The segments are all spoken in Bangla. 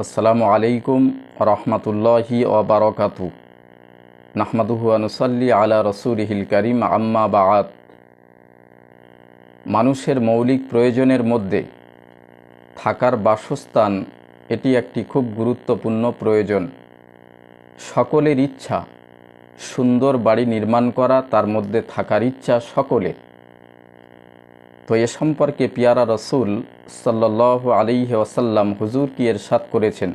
আসসালামু আলাইকুম রহমতুল্লাহি ওয়া বারাকাতু। নাহমাদুহু ওয়া নুসাল্লি আলা রাসূলিহিল কারীম, আম্মা বা'দ। মানুষের মৌলিক প্রয়োজনের মধ্যে থাকার বাসস্থান এটি একটি খুব গুরুত্বপূর্ণ প্রয়োজন। সকলের ইচ্ছা সুন্দর বাড়ি নির্মাণ করা, তার মধ্যে থাকার ইচ্ছা সকলে। তো এ সম্পর্কে পিয়ারা রসুল সাল্লাল্লাহু আলাইহি ওয়াসাল্লাম হুজুর কি ইরশাদ করেছেন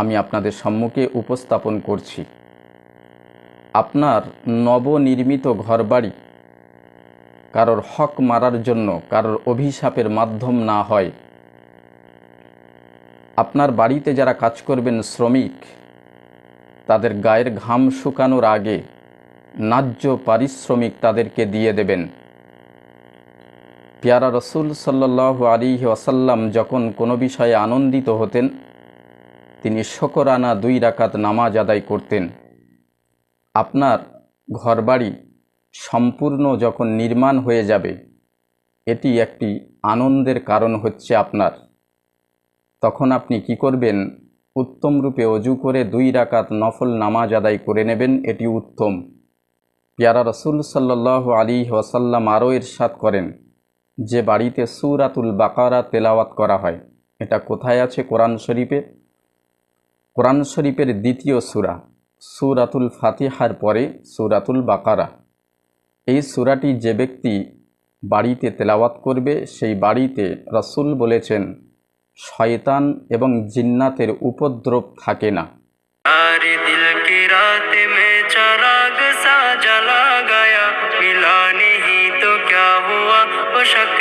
আমি আপনাদের সম্মুখে উপস্থাপন করছি। আপনার নবনির্মিত ঘরবাড়ি কারোর হক মারার জন্য, কারোর অভিশাপের মাধ্যম না হয়। আপনার বাড়িতে যারা কাজ করবেন শ্রমিক, তাদের গায়ের ঘাম শুকানোর আগে ন্যায্য পারিশ্রমিক তাদেরকে দিয়ে দেবেন। পিয়ারা রসুল সাল্লাল্লাহু আলাইহি ওয়াসাল্লাম যখন কোনো বিষয়ে আনন্দিত হতেন, তিনি শকরানা 2 রাকাত নামাজ আদায় করতেন। আপনার ঘরবাড়ি সম্পূর্ণ যখন নির্মাণ হয়ে যাবে, এটি একটি আনন্দের কারণ হচ্ছে আপনার। তখন আপনি কি করবেন? উত্তম রূপে অজু করে 2 রাকাত নফল নামাজ আদায় করে নেবেন, এটি উত্তম। পিয়ারা রসুল সাল্লাল্লাহু আলাইহি ওয়াসাল্লাম আরও ইরশাদ করেন, যে বাড়িতে সূরাতুল বাকারা তেলাওয়াত করা হয়, এটা কোথায় আছে? কোরআন শরীফে। কোরআন শরীফের দ্বিতীয় সূরা সূরাতুল ফাতিহার পরে সূরাতুল বাকারা। এই সূরাটি যে ব্যক্তি বাড়িতে তেলাওয়াত করবে, সেই বাড়িতে রাসূল বলেছেন শয়তান এবং জিন্নাতের উপদ্রব থাকে না। दिल की रात में चिराग सा जला गया, मिला नहीं तो क्या हुआ वो शक